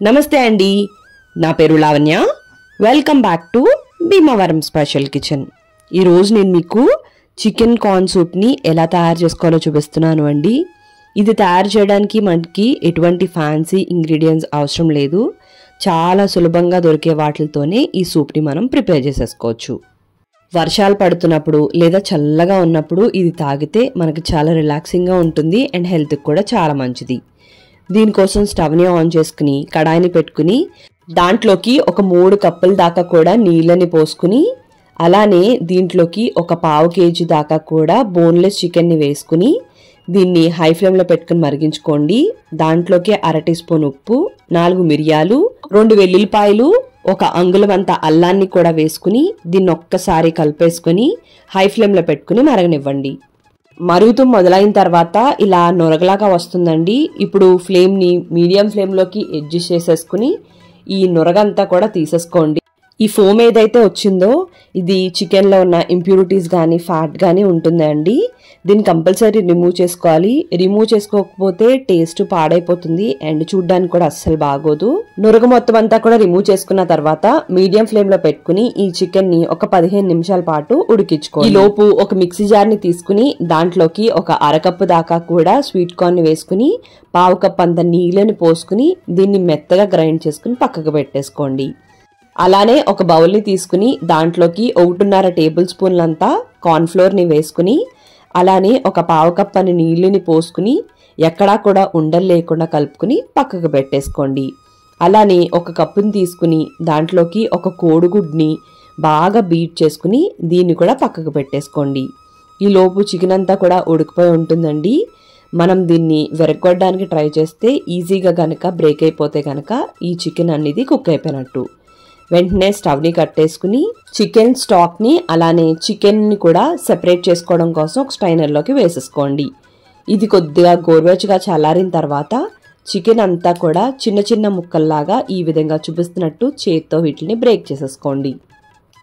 నమస్తే అండి, నా పేరు Lavanya. Welcome back to Bhimavaram special kitchen. ఈరోజు నేను మీకు చికెన్ కార్న్ సూప్ని ఎలా తయారు చేసుకోవాలో చూపిస్తున్నాను అండి. ఇది తయారు చేయడానికి మనకి ఎటువంటి ఫ్యాన్సీ ఇంగ్రీడియంట్స్ అవసరం లేదు. చాలా సులభంగా దొరికే వాటితోనే ఈ సూప్ని మనం ప్రిపేర్ చేసేసుకోవచ్చు. వర్షాలు పడుతున్నప్పుడు లేదా చల్లగా ఉన్నప్పుడు ఇది తాగితే మనకి చాలా రిలాక్సింగ్గా ఉంటుంది అండ్ హెల్త్కి కూడా చాలా మంచిది. దీనికోసం స్టవ్ని ఆన్ చేసుకుని కడాయిని పెట్టుకుని దాంట్లోకి ఒక 3 కప్పుల దాకా కూడా నీళ్ళని పోసుకుని అలానే దీంట్లోకి ఒక 1/2 kg దాకా కూడా బోన్లెస్ చికెన్ని వేసుకుని దీన్ని హై ఫ్లేమ్లో పెట్టుకుని మరిగించుకోండి. దాంట్లోకి 1/2 టీ స్పూన్ ఉప్పు, 4 మిరియాలు, 2 వెల్లుల్లిపాయలు, 1 అంగుళం అంత అల్లాన్ని కూడా వేసుకుని దీన్ని ఒక్కసారి కలిపేసుకుని హై ఫ్లేమ్లో పెట్టుకుని మరగనివ్వండి. మరుగుతూ మొదలైన తర్వాత ఇలా నొరగలాగా వస్తుందండి. ఇప్పుడు ఫ్లేమ్ని మీడియం ఫ్లేమ్లోకి అడ్జస్ట్ చేసేసుకుని ఈ నొరగంతా కూడా తీసేసుకోండి. ఈ ఫోమ్ ఏదైతే వచ్చిందో ఇది చికెన్లో ఉన్న ఇంప్యూరిటీస్ కానీ ఫ్యాట్ కానీ ఉంటుందండి. దీన్ని కంపల్సరీ రిమూవ్ చేసుకోవాలి. రిమూవ్ చేసుకోకపోతే టేస్ట్ పాడైపోతుంది అండ్ చూడ్డానికి కూడా అస్సలు బాగోదు. నురగ మొత్తం అంతా కూడా రిమూవ్ చేసుకున్న తర్వాత మీడియం ఫ్లేమ్ లో పెట్టుకుని ఈ చికెన్ ని ఒక 15 నిమిషాల పాటు ఉడికించుకోవాలి. ఈ లోపు ఒక మిక్సీ జార్ ని తీసుకుని దాంట్లోకి ఒక 1/2 కప్పు దాకా కూడా స్వీట్ కార్న్ ని వేసుకుని 1/2 కప్ అంత నీళ్ళని పోసుకుని దీన్ని మెత్తగా గ్రైండ్ చేసుకుని పక్కకు పెట్టేసుకోండి. అలానే ఒక బౌల్ని తీసుకుని దాంట్లోకి 1.5 టేబుల్ స్పూన్లంతా కార్న్ఫ్లోర్ ని వేసుకుని అలానే ఒక 1/2 కప్ అని నీళ్ళని పోసుకుని ఎక్కడా కూడా ఉండలు లేకుండా కలుపుకుని పక్కకు పెట్టేసుకోండి. అలానే ఒక కప్పుని తీసుకుని దాంట్లోకి ఒక కోడిగుడ్ని బాగా బీట్ చేసుకుని దీన్ని కూడా పక్కకు పెట్టేసుకోండి. ఈ లోపు చికెన్ అంతా కూడా ఉడికిపోయి ఉంటుందండి. మనం దీన్ని విరగొట్టడానికి ట్రై చేస్తే ఈజీగా గనక బ్రేక్ అయిపోతే గనక ఈ చికెన్ అనేది కుక్ అయిపోయినట్టు. వెంటనే స్టవ్ని కట్టేసుకుని చికెన్ స్టాక్ని అలానే చికెన్ని కూడా సెపరేట్ చేసుకోవడం కోసం ఒక స్ట్రైనర్లోకి వేసేసుకోండి. ఇది కొద్దిగా గోరువెచ్చగా చల్లారిన తర్వాత చికెన్ అంతా కూడా చిన్న చిన్న ముక్కల్లాగా ఈ విధంగా చూపిస్తున్నట్టు చేత్తో వీటిని బ్రేక్ చేసేసుకోండి.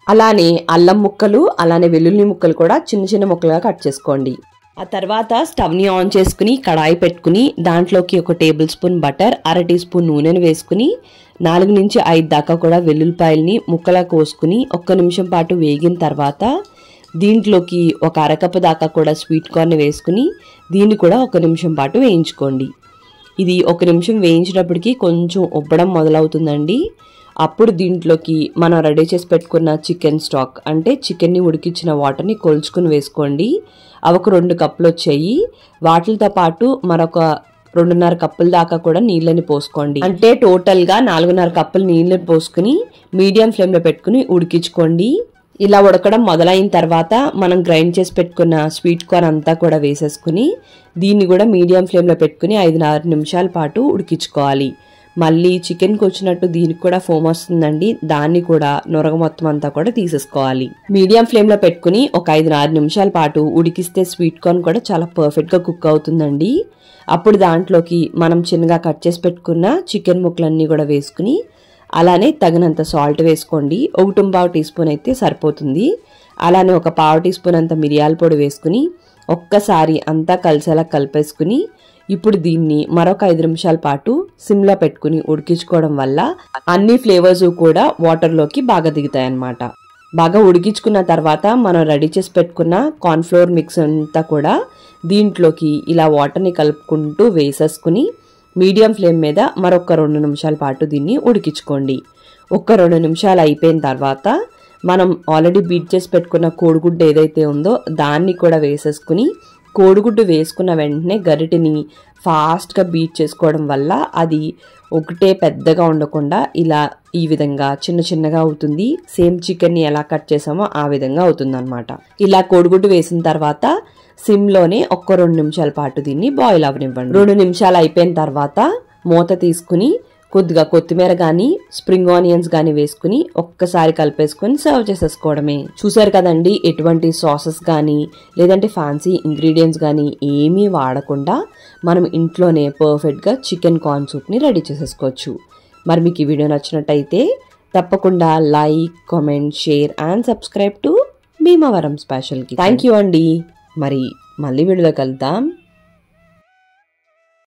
అలానే అల్లం ముక్కలు అలానే వెల్లుల్లి ముక్కలు కూడా చిన్న చిన్న ముక్కలుగా కట్ చేసుకోండి. ఆ తర్వాత స్టవ్ని ఆన్ చేసుకుని కడాయి పెట్టుకుని దాంట్లోకి 1 tablespoon butter, 1/2 teaspoon నూనెను వేసుకుని 4 నుంచి 5 దాకా కూడా వెల్లుల్లిపాయల్ని ముక్కలా కోసుకుని 1 నిమిషం పాటు వేగిన తర్వాత దీంట్లోకి ఒక 1/2 కప్పు దాకా కూడా స్వీట్ కార్న్ వేసుకుని దీన్ని కూడా 1 నిమిషం పాటు వేయించుకోండి. ఇది 1 నిమిషం వేయించినప్పటికీ కొంచెం ఉబ్బడం మొదలవుతుందండి. అప్పుడు దీంట్లోకి మనం రెడీ చేసి పెట్టుకున్న చికెన్ స్టాక్ అంటే చికెన్ని ఉడికించిన వాటర్ని కొలుచుకుని వేసుకోండి. అవి ఒక 2 కప్పులు వచ్చాయి. వాటితో పాటు మరొక 2.5 కప్పుల దాకా కూడా నీళ్ళని పోసుకోండి. అంటే టోటల్గా 4.5 కప్పులు నీళ్ళని పోసుకుని మీడియం ఫ్లేమ్లో పెట్టుకుని ఉడికించుకోండి. ఇలా ఉడకడం మొదలైన తర్వాత మనం గ్రైండ్ చేసి పెట్టుకున్న స్వీట్ కార్న్ అంతా కూడా వేసేసుకుని దీన్ని కూడా మీడియం ఫ్లేమ్లో పెట్టుకుని 5-6 నిమిషాల పాటు ఉడికించుకోవాలి. మళ్ళీ చికెన్కి వచ్చినట్టు దీనికి కూడా ఫోమ్ వస్తుందండి. దాన్ని కూడా నొరగ మొత్తం అంతా కూడా తీసేసుకోవాలి. మీడియం ఫ్లేమ్లో పెట్టుకుని ఒక 5-6 నిమిషాల పాటు ఉడికిస్తే స్వీట్ కార్న్ కూడా చాలా పర్ఫెక్ట్గా కుక్ అవుతుందండి. అప్పుడు దాంట్లోకి మనం చిన్నగా కట్ చేసి పెట్టుకున్న చికెన్ ముక్కలన్నీ కూడా వేసుకుని అలానే తగినంత సాల్ట్ వేసుకోండి. 1.5 టీ స్పూన్ అయితే సరిపోతుంది. అలానే ఒక 1/2 టీ స్పూన్ అంత మిరియాల పొడి వేసుకుని ఒక్కసారి అంతా కలిసేలా కలిపేసుకుని ఇప్పుడు దీన్ని మరొక 5 నిమిషాల పాటు సిమ్లో పెట్టుకుని ఉడికించుకోవడం వల్ల అన్ని ఫ్లేవర్స్ కూడా వాటర్లోకి బాగా దిగుతాయన్నమాట. బాగా ఉడికించుకున్న తర్వాత మనం రెడీ చేసి పెట్టుకున్న కార్న్ఫ్లోర్ మిక్స్ అంతా కూడా దీంట్లోకి ఇలా వాటర్ని కలుపుకుంటూ వేసేసుకుని మీడియం ఫ్లేమ్ మీద మరొక 2 నిమిషాల పాటు దీన్ని ఉడికించుకోండి. 2 నిమిషాలు అయిపోయిన తర్వాత మనం ఆల్రెడీ బీట్ చేసి పెట్టుకున్న కోడిగుడ్డు ఏదైతే ఉందో దాన్ని కూడా వేసేసుకుని కోడిగుడ్డు వేసుకున్న వెంటనే గరిటెని ఫాస్ట్గా బీట్ చేసుకోవడం వల్ల అది ఒకటే పెద్దగా ఉండకుండా ఇలా ఈ విధంగా చిన్న చిన్నగా అవుతుంది. సేమ్ చికెన్ని ఎలా కట్ చేసామో ఆ విధంగా అవుతుంది అనమాట. ఇలా కోడిగుడ్డు వేసిన తర్వాత సిమ్లోనే 2 నిమిషాల పాటు దీన్ని బాయిల్ అవ్వనివ్వండి. 2 నిమిషాలు అయిపోయిన తర్వాత మూత తీసుకుని కొద్దిగా కొత్తిమీర కానీ స్ప్రింగ్ ఆనియన్స్ కానీ వేసుకుని ఒక్కసారి కలిపేసుకుని సర్వ్ చేసేసుకోవడమే. చూసారు కదండి, ఎటువంటి సాసెస్ కానీ లేదంటే ఫ్యాన్సీ ఇంగ్రీడియంట్స్ కానీ ఏమీ వాడకుండా మనం ఇంట్లోనే పర్ఫెక్ట్గా చికెన్ కార్న్ సూప్ని రెడీ చేసేసుకోవచ్చు. మరి మీకు ఈ వీడియో నచ్చినట్టయితే తప్పకుండా like, comment, share and subscribe to Bhimavaram స్పెషల్కి. థ్యాంక్ యూ అండి. మరి మళ్ళీ వీడియోలో కలుద్దాం.